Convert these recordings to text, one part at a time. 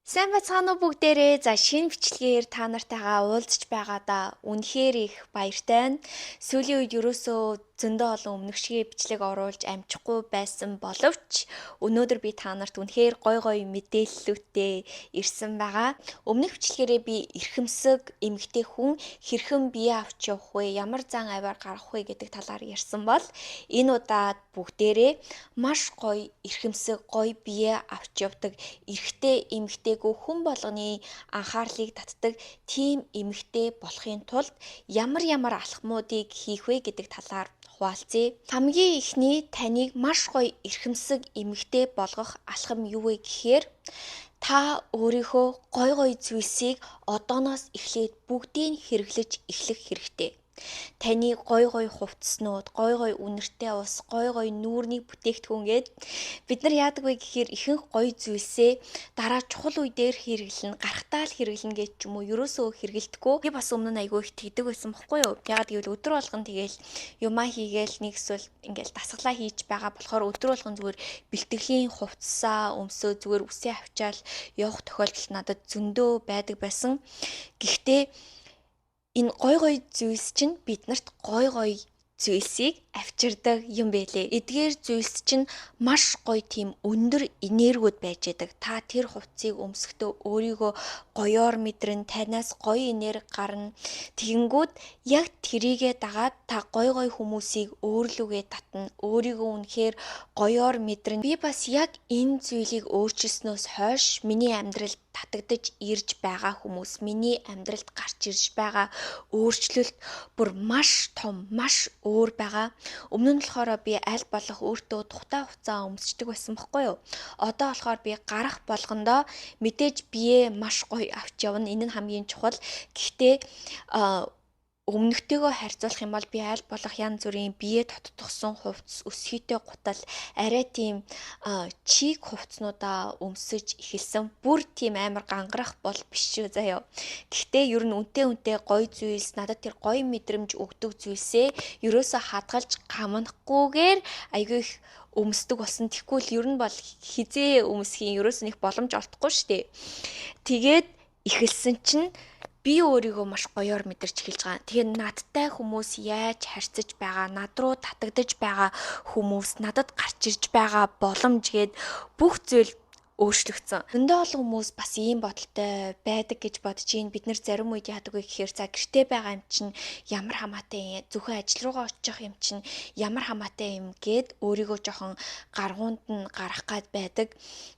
Сайн бацгаана уу бүгдээрээ. За шинэ бичлэгээр та нартайгаа уулзч байгаадаа үнэхээр их баяртай байна. Сүүлийн үед ерөөсөө зөндөө олон өмнөгшгийн бичлэг оруулж амжихгүй байсан боловч өнөөдөр би та нарт үнэхээр гой гой мэдээллүүдтэй ирсэн байгаа. Өмнөх бичлэгээрээ би эрхэмсэг эмэгтэй хүн хэрхэн бие авч явах вэ, ямар зан аваар гарах вэ гэдэг талаар ярьсан бол энэ удаад бүгдээрээ маш гоё эрхэмсэг, гоё бие авч явдаг эрэгтэй эмэгтэйгөө хүн болгоны анхаарлыг татдаг тийм эмэгтэй болохын тулд ямар алхмуудыг хийх вэ гэдэг талаар хуваалцъя. Хамгийн эхний таныг маш гоё эрхэмсэг эмэгтэй болгох алхам юу вэ гэхээр та өөрийнхөө гой зүйлсийг одооноос эхлээд бүгдийг хэрэглэж эхлэх хэрэгтэй. Таны гой хувцснууд, гой үнэртэй ус, гой нүүрний бүтээгдэхүүн гээд бид нар яадаг вэ гэхээр ихэнх гоё зүйлсээ дараа чухал үе дээр хэрэглэнэ, гарахтаа л хэрэглэнэ гэж ч юм уу ерөөсөө хэрэгэлдэхгүй. Би бас өмнө нь айгүй их тэгдэг байсан бохгүй юу? Ягаад гэвэл өдөр болгон тэгэл юмаа хийгээл нэг эсвэл ингээл дасгалаа хийж байгаа болохоор өдөр болгон зүгээр бэлтгэлийн хувцсаа өмсөө зүгээр үсээ авчаал явах тохиолдол надад зөндөө байдаг байсан. Гэхдээ энэ гой зүйлс чинь биднэрт гой зүйлсийг авчирдаг юм бэлээ. Эдгээр зүйлс чинь маш гоё тийм өндөр энергиуд байж байдаг. Та тэр хувцсыг өмсөхдөө өөрийгөө гоёор мэдрэн, танаас гоё энерги гарна. Тэгэнгүүт яг тэрийгэ дагаад та гой хүмүүсийг өөрлөгөө татна. Өөрийгөө үнэхээр гоёор мэдрэн. Би бас яг энэ зүйлийг өөрчилснөөс хойш миний амьдралд татагдаж ирж байгаа хүмүүс, миний амьдралд гарч ирж байгаа өөрчлөлт бүр маш том, маш өөр байгаа. Өмнө нь болохоор би аль болох өөртөө тухтай хуцаа өмсчдөг байсан байхгүй юу? Одоо болохоор би гарах болгондоо мэдээж бие маш гоё авч явна. Энэ нь хамгийн чухал. Гэхдээ өмнөхтэйгөө харьцуулах юм бол би аль болох янз бүрийн бие тоттогсон хувцс, өсгийтэй гутал, арай тийм чиг хувцснуудаа өмсөж эхэлсэн. Бүр тийм амар гангарах бол биш шүү заяа. Гэхдээ ер нь үнтэй гоё зүйлс, надад тэр гоё мэдрэмж өгдөг зүйлсээ ерөөсө хадгалж гамнахгүйгээр айгүй их өмсдөг болсон. Тэгвэл ер нь бол хизээ өмсхийн ерөөсөө нэг боломж олдохгүй шүү дээ. Тэгээд эхэлсэн чинь би өөрийгөө маш гоёор мэдэрч эхэлж байгаа. Тэгэхээр надтай хүмүүс яаж харьцаж байгаа, над руу татагдаж байгаа хүмүүс, надад гарч ирж байгаа боломж гээд бүх зүйл өөрчлөгдсөн. Зөндөө олон хүмүүс бас ийм бодолтой байдаг гэж бодож байна. Бид нэр зарим үед яадаг вэ гэхээр за гэртээ байгаа юм чинь ямар хамаатай зөвхөн ажил руугаа очих юм чинь ямар хамаатай юм гээд өөрийгөө жоохон гаргуунд нь гарах гад байдаг.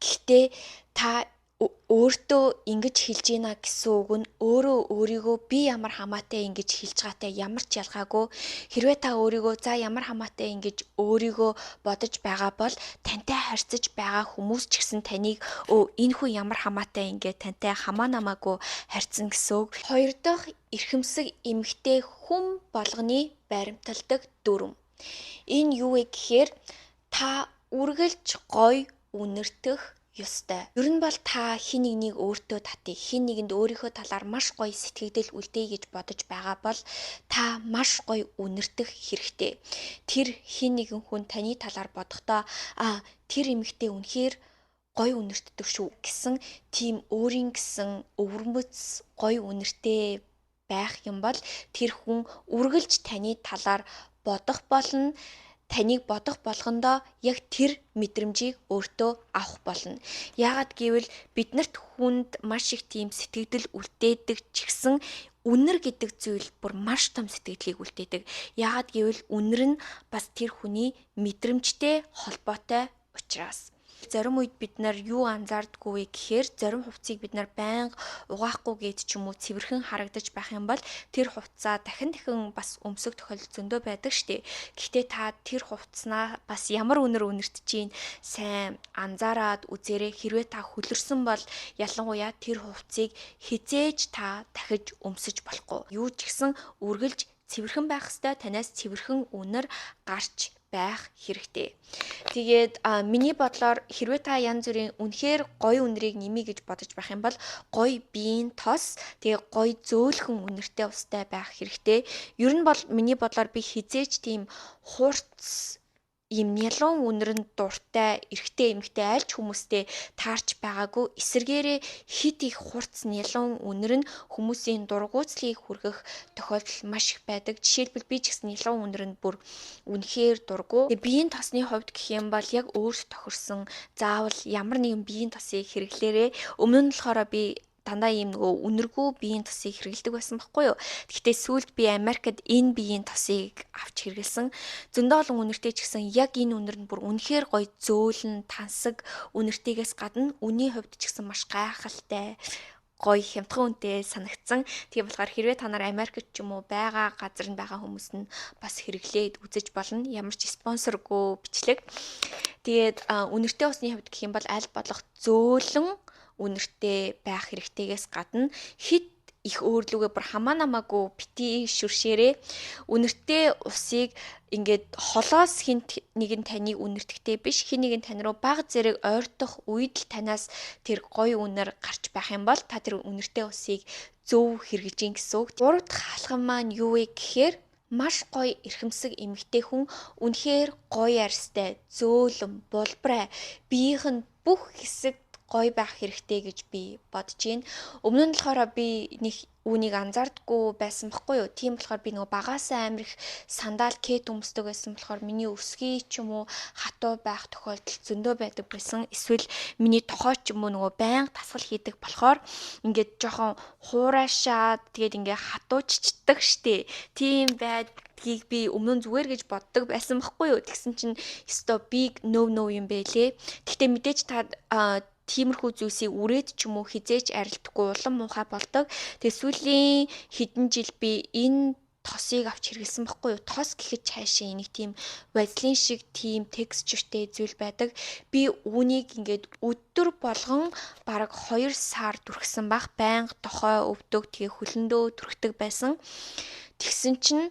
Гэхдээ та өөртөө ингэж хэлж ийна гэсэн үг нь өөрийгөө би ямар хамаатай ингэж хэлж байгаатай ямар ч ялгаагүй. Хэрвээ та өөрийгөө за ямар хамаатай ингэж өөрийгөө бодож байгаа бол тантай харьцаж байгаа хүмүүс ч гэсэн таныг энэ хүн ямар хамаатай ингэ тантай хамаа намаагүй харьцсан гэсэн үг. Хоёр дахь эрхэмсэг эмэгтэй хүн болгоны баримталдаг дүрм. Энэ юу вэ гэхээр та үргэлж гоё үнэртэх ёстой. Ер нь бол та хин нэгнийг өөртөө татъя, хин нэгэнд өөрийнхөө талаар маш гоё сэтгэгдэл үлдээе гэж бодож байгаа бол та маш гоё үнэртэх хэрэгтэй. Тэр хин нэгэн хүн таны талаар бодохдоо тэр эмэгтэй үнэхээр гоё үнэртдэг шүү гэсэн тийм өөрийн гэсэн өвөрмөц гоё үнэртэй байх юм бол тэр хүн үргэлж таны талаар бодох болно. Таныг бодох болгондоо яг тэр мэдрэмжийг өөртөө авах болно. Яагаад гэвэл биднэрт хүнд маш их тийм сэтгэгдэл үлдээдэг ч гэсэн үнэр гэдэг зүйл бүр маш том сэтгэлийг үлдээдэг. Яагаад гэвэл үнэр нь бас тэр хүний мэдрэмжтэй холбоотой учраас. Зарим үед бид нар юу анзаардаггүй вэ гэхээр зарим хувцсыг бид нар байнга угаахгүй гээд ч юм уу цэвэрхэн харагдаж байх юм бол тэр хувцаа дахин бас өмсөх тохиолдол зөндөө байдаг штеп. Гэхдээ та тэр хувцснаа бас ямар үнэртэж чинь сайн анзаараад үзээрэй. Хэрвээ та хөлөрсөн бол ялангуяа тэр хувцсыг хизээж та дахиж өмсөж болохгүй. Юу ч гэсэн үргэлж цэвэрхэн байх ёстой. Танаас цэвэрхэн үнэр гарч байх хэрэгтэй. Тэгээд миний бодлоор хэрвээ та янз бүрийн үнэхээр гоё үнэрийг нэмье гэж бодож байх юм бол гоё биеийн тос, тэгээ гоё зөөлхөн үнэртэй устай байх хэрэгтэй. Ер нь бол миний бодлоор би хизээч тийм хурц ийм нялуун үнэр нь дуртай эрэгтэй эмэгтэй аль ч хүмүүстэй таарч байгаагүй эсэргээрээ хит их хурц нялуун үнэр нь хүмүүсийн дургуутслыг хүргэх тохиолдол маш их байдаг. Жишээлбэл би ч гэсэн нялуун үнэр нь бүр үнэхээр дургу. Тэгээ биеийн тосны хувьд гэх юм бол яг өөрт тохирсон заавал ямар нэгэн биеийн тосыг хэрэглээрээ өмнө нь болохоор би дандаа ийм нөгөө үнэргүй биеийн тосыг хэрэглэдэг байсан байхгүй юу. Гэхдээ сүүлд би Америкт энэ биеийн тосыг авч хэрэгэлсэн. Зөндөө олон үнэртэй ч гэсэн яг энэ үнэр нь бүр үнэхээр гоё зөөлөн, тансаг үнэртэйгээс гадна үнийн хувьд ч гэсэн маш гайхалтай гоё хямдхан үнэтэй санагдсан. Тийм болохоор хэрвээ та нар Америкт ч юм уу байгаа газар нь байгаа хүмүүс нь бас хэрэглээд үзэж болно. Ямар ч спонсоргүй бичлэг. Тэгээд үнэртэй усны хувьд гэх юм бол аль болох зөөлөн үнэртэй байх хэрэгтэйгээс гадна хит их өөрлөгөө бүр хамаа намаагүй бити шүршээрээ үнэртэй усыг ингээд холоос хинт нэгэн таныг үнэртэхтэй биш хин нэгэн тань руу баг зэрэг ойртох үед л танаас тэр гоё үнэр гарч байх юм бол та тэр үнэртэй усыг зөв хэрэгжиж гин гэсэн үг. Гурав дахь алхам маань юу вэ гэхээр маш гоё эрхэмсэг эмэгтэй хүн үнэхээр гоё арьстай, зөөлөн, булбарай, биеийнх нь бүх хэсэг гоё байх хэрэгтэй гэж би бодож байна. Өмнө нь болохоор би нэг үүнийг анзаардаггүй байсан байхгүй юу. Тийм болохоор би нөгөө багаасаа амир их сандал кет өмсдөг байсан болохоор миний өсгий ч юм уу хатуу байх тохиолдол зөндөө байдаг байсан. Эсвэл миний тохой ч юм уу нөгөө байнга тасгал хийдэг болохоор ингээд жоохон хуурайшаад тэгээд ингээ хатуу чичдэг штэ. Тийм байдгийг би өмнө нь зүгээр гэж боддог байсан байхгүй юу. Тэгсэн чинь өстой big no юм байлээ. Гэхдээ мэдээж та тиймэрхүү зүйлсийг үрээд ч юм уу хизээч арилдахгүй улам муухай болдог. Тэгээ сүүлийн хэдэн жил би энэ тосыг авч хэрэгэлсэн байхгүй юу. Тос гэхэд цаашаа нэг тийм вазелин шиг тийм текстчертэй зүйл байдаг. Би үүнийг ингээд өдөр болгон бараг 2 сар түрхсэн бах. Байнга тохой өвдөг тэгээ хөлөндөө түрхдэг байсан. Тэгсэн чинь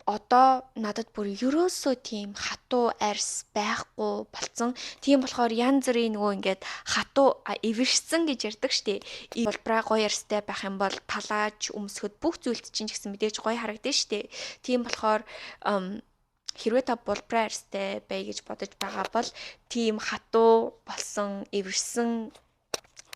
одоо надад бүр ерөөсөө тийм хатуу арьс байхгүй болцсон. Тийм болохоор янз бүрийн нөгөө ингээд хатуу эвэршсэн гэж ярьдаг штеп. Булбараа гоё арьстай байх юм бол талааж өмсөхөд бүх зүйлд чинь гэсэн мэдээж гоё харагдана штеп. Тийм болохоор хэрвээ та булбараа арьстай бай гэж бодож байгаа бол тийм хатуу болсон эвэрсэн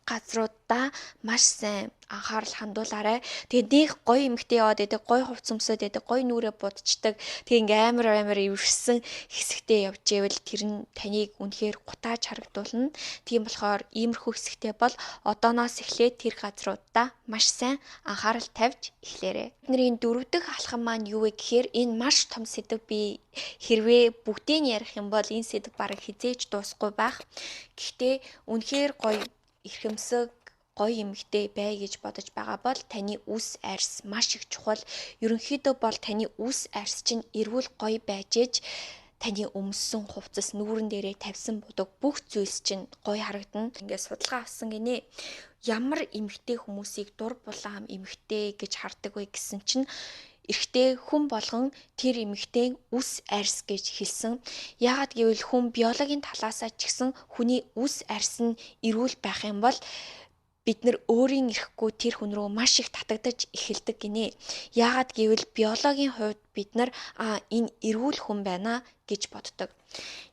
газруудаа маш сайн анхаарал хандуулаарай. Тэгээд нэг гоё эмэгтэй яваад байдаг, гоё хувц өмсөд байдаг, гоё нүрээ будчихдаг. Тэгээд ингээм амар эвэрсэн хэсэгтээ явж ивэл тэр нь таныг үнэхээр гутааж харагдуулна. Тийм болохоор иймэрхүү хэсэгтээ бол одооноос эхлээд тэр газруудаа маш сайн анхаарал тавьж эхлээрэй. Бидний дөрөв дэх алхам маань юу вэ гэхээр энэ маш том сэдв би хэрвээ бүгдийг нь ярих юм бол энэ сэдв бараг хизээж дуусахгүй байх. Гэхдээ үнэхээр гоё эрхэмсэг гоё эмэгтэй бай гэж бодож байгаа бол таны үс арьс маш их чухал. Ерөнхийдөө бол таны үс арьс чинь эрүүл гоё байж ээж таны өмссөн хувцас нүүрэн дээрээ тавьсан будаг бүх зүйлс чинь гоё харагдана. Ингээд судалгаа авсан гинэ. Ямар эмэгтэй хүмүүсийг дур булаам эмэгтэй гэж хардаг вэ гэсэн чинь эрэгтэй хүн болгон тэр эмэгтэй үс арьс гэж хэлсэн. Яагаад гэвэл хүн биологийн талаасаа ч гэсэн хүний үс арьс нь эрүүл байх юм бол бид нар өөрийн эрэхгүй тэр хүн рүү маш их татагдаж эхэлдэг гинэ. Яагаад гэвэл биологийн хувьд бид нар энэ эрүүл хүн байна гэж боддог.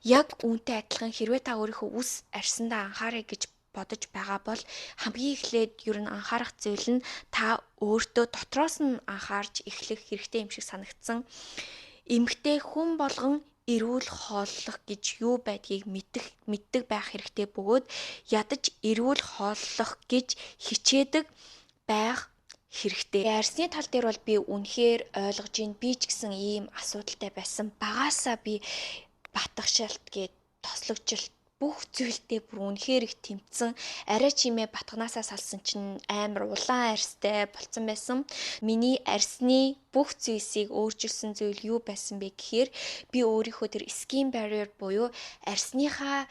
Яг үүнтэй адилхан хэрвээ та өөрийнхөө үс арьсандаа анхаарай гэж бодож байгаа бол хамгийн эхлээд ер нь анхаарах зүйл нь та өөртөө дотроос нь анхаарч эхлэх хэрэгтэй юм шиг санагдсан. Эмэгтэй хүн болгон эрүүл хооллох гэж юу байдгийг мэддэг байх хэрэгтэй бөгөөд ядаж эрүүл хооллох гэж хичээдэг байх хэрэгтэй. Арьсны тал дээр бол би үнэхээр ойлгож байна. Би ч гэсэн ийм асуудалтай байсан. Багаасаа би батгшаалт гээд тослогжилт бүх зүйлдээ бүр үнэхээр их тэмцсэн. Арай чимээ батганаасаа салсан чинь амар улаан арьстай болцсон байсан. Миний арьсны бүх зүйлсийг өөрчилсөн зүйл юу байсан бэ гэхээр би өөрийнхөө тэр skin barrier буюу арьсныхаа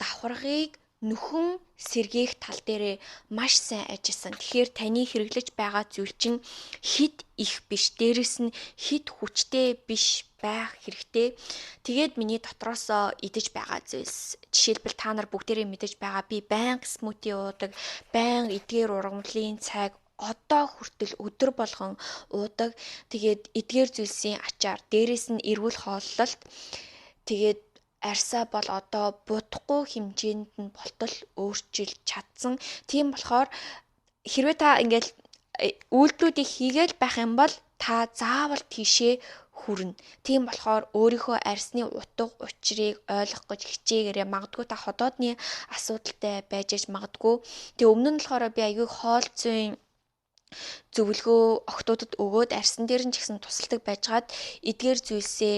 давхаргыг нөхөн сэргээх тал дээрээ маш сайн ажилласан. Тэгэхээр таны хэрэглэж байгаа зүйл чинь хит их биш, дээрэс нь хит хүчтэй биш байх хэрэгтэй. Тэгээд миний дотроосоо идэж байгаа зүйлс. Жишээлбэл та нар бүгдээрээ мэдэж байгаа би байнга смути уудаг, байнга эдгээр ургамлын цайг одоо хүртэл өдөр болгон уудаг. Тэгээд эдгээр зүйлсийн ачаар дээрэс нь эрүүл хооллолт Тэгээд арьсаа бол одоо будахгүй хэмжээнд нь болтол өөрчилж чадсан. Тийм болохоор хэрвээ та ингээл үйлдэлүүдийг хийгээл байх юм бол та заавал тийшээ хүрнэ. Тийм болохоор өөрийнхөө арьсны утга учирыг ойлгох гэж хичээгээрэй. Магадгүй та ходоодны асуудалтай байж аж магадгүй. Тэгээ өмнө нь болохоор би аягүй хоол зүйн зөвлөгөө охтуудад өгөөд арьсан дээр нь ч гэсэн тусалдаг байжгаад эдгээр зүйлсээ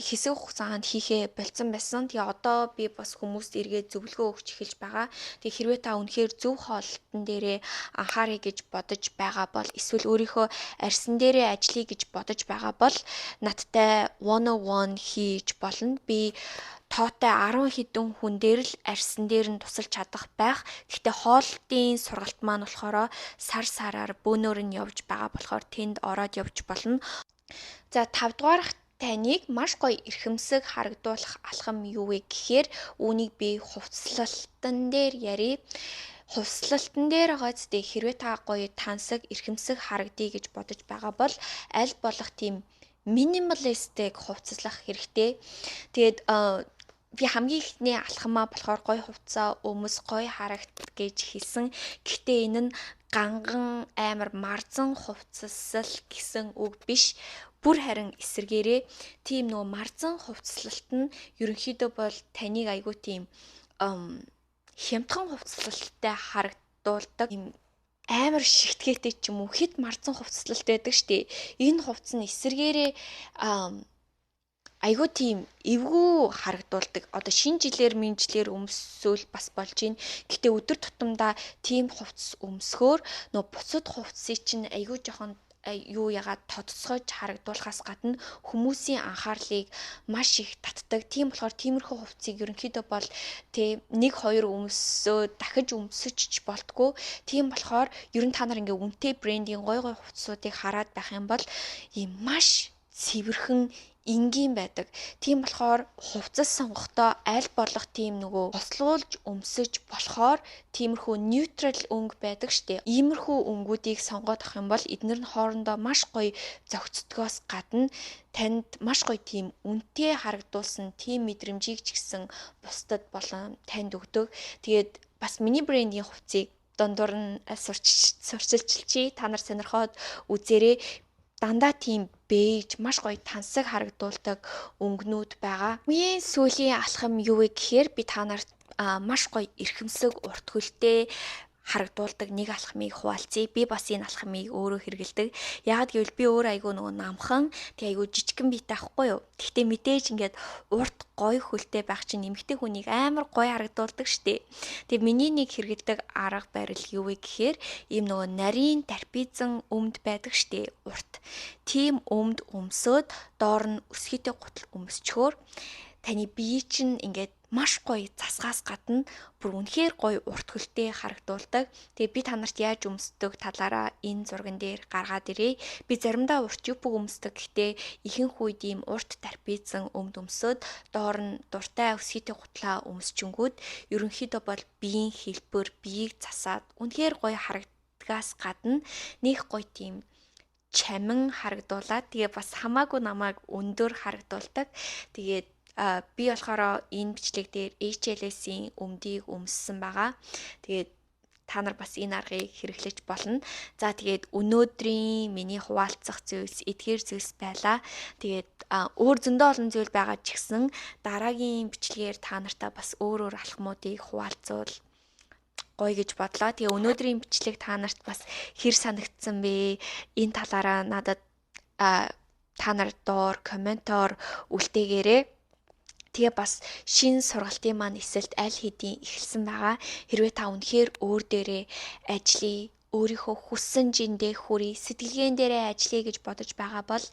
хэсэг хугацаанд хийхээ болцсон байсан. Тэгээ одоо би бас хүмүүст эргээд зөвлөгөө өгч эхэлж байгаа. Тэгээ хэрвээ та үнэхээр зөв хоолтон дээрээ анхаарай гэж бодож байгаа бол эсвэл өөрийнхөө арьсан дээрээ ажиллая гэж бодож байгаа бол надтай 101 хийж болно. Би тоотой 10 хэдэн хүн дээр л арьсан дээр нь тусалж чадах байх. Гэхдээ хоолтын сургалт маань болохоор сар сараар бөөнөр нь явж байгаа болохоор тэнд ороод явж болно. За 5 дугаарх таныг маш гоё эрхэмсэг харагдуулах алхам юу вэ гэхээр үүнийг би хувцлалтан дээр ярив. Хувцлалтан дээр байгаа зү хэрвээ та гоё тансаг эрхэмсэг харагдъя гэж бодож байгаа бол аль болох тийм минималистик хувцаслах хэрэгтэй. Тэгээд би хамгийн ихний алхамаа болохоор гоё хувцас өмс гоё харагт гэж хэлсэн. Гэхдээ энэ нь ганган амар марзан хувцаслал гэсэн үг биш. Бүр харин эсэргээрээ тийм нөгөө марзан хувцаслалт нь ерөнхийдөө бол таныг айгүй тийм хямдхан хувцаслалтай харагдуулдаг. Амар шигтгээтэй ч юм уу хэд марзан хувцаслалт байдаг штэ. Энэ хувцас нь эсэргээрээ айгүй тийм эвгүй харагдуулдаг. Одоо шинэ жилээр мэнжлэр өмсөөл бас болж байна. Гэтэ өдөр тутамдаа тийм хувцас өмсгөөр нөө буцад хувцсыг чинь айгүй жоохон юу ягаад тодцоож харагдуулахаас гадна хүмүүсийн анхаарлыг маш их татдаг. Тийм болохоор тиймэрхүү хувцсыг ерөнхийдөө бол тэг 1-2 өмсөө дахиж өмсөж ч болтгоо. Тийм болохоор ер нь та нар ингээ үнэтэй брендийн гой хувцсуудыг хараад байх юм бол ийм маш цэвэрхэн энгийн байдаг. Тийм болохоор хувцас сонгохдоо аль болох тийм нөгөө хослуулж өмсөж болохоор тиймэрхүү neutral өнгө байдаг штэ. Иймэрхүү өнгүүдийг сонгоод авах юм бол эдгээр нь хоорондоо маш гоё зохицдгоос гадна танд маш гоё тийм үнэтэй харагдуулсан тийм мэдрэмжийг ч гэсэн бусдад болон танд өгдөг. Тэгээд бас миний брендийн хувцсыг дундуур нь сурчилчилчий. Та нар сонирхоод үзээрэй. Дандаа тийм бэж маш гоё тансаг харагдуулдаг өнгөнүүд байгаа. Миний сүүлийн алхам юу вэ гэхээр би та нарт маш гоё эрхэмсэг урт хөлтэй харагдуулдаг нэг алхмыг хуваалцъя. Би бас энэ алхмыг өөрөө хэрэгэлдэг. Яагаад гэвэл би өөрөө айгүй нөгөө намхан, тэг айгүй жижигхэн биетэй ахгүй юу. Гэхдээ мэдээж ингээд урт гоё хөлтэй байх чинь эмэгтэй хүнийг амар гоё харагдуулдаг штэ. Тэг миний нэг хэрэгэлдэг арга барил юу вэ гэхээр ийм нөгөө нарийн тарпизан өмд байдаг штэ. Урт. Тийм өмд өмсөд доор нь өсгийтэй гутал өмсчхөөр таны бие чинь ингээд маш гоё засгаас гадна бүр үнэхээр гоё урт хөлтэй харагдуулдаг. Тэгээ би та нарт яаж өмсдөг талаараа энэ зурган дээр гаргаад ирээ. Би заримдаа урт юпг өмсдөг. Гэхдээ ихэнх үед ийм урт тарпизан өмд өмсөд доор нь дуртай өсгийтэй гутлаа өмсчингүүд ерөнхийдөө бол биеийн хэлбэр, биеийг засаад үнэхээр гоё харагдгаас гадна нэг гоё тийм чамин харагдуулаад тэгээ бас хамаагүй намайг өндөр харагдуулдаг. Тэгээд би болохоор энэ бичлэг дээр HLS-ийн өмдийг өмссөн байгаа. Тэгээд та нар бас энэ аргыг хэрэглэж болно. За тэгээд өнөөдрийн миний хуваалцах зүйлс эдгээр зүйлс байлаа. Тэгээд өөр зөндөө олон зүйл байгаа ч гэсэн дараагийн бичлэгээр та нартай бас өөр алхмуудыг хуваалцуул гоё гэж бодлоо. Тэгээ өнөөдрийн бичлэг та нарт бас хэр санагдсан бэ? Энэ талаараа надад та нар доор комментоор үлдээгээрэй. Тэгээ бас шинэ сургалтын маань эсэлт аль хэдийн эхэлсэн байгаа. Хэрвээ та үнэхээр өөр дээрээ ажиллая, өөрийнхөө хүссэн жиндээ хүрээ, сэтгэлгээн дээрээ ажиллая гэж бодож байгаа бол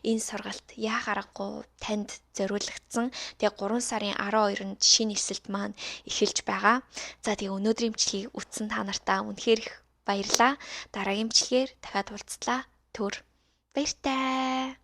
энэ сургалт яа гаргагүй танд зориулагдсан. Тэгээ 3 сарын 12-нд шинэ эсэлт маань эхэлж байгаа. За тэгээ өнөөдрийн бичлэгийг үзсэн та нартаа үнэхээр их баярлалаа. Дараагийн бичлэгээр дахиад уулзлаа. Түр баяртай.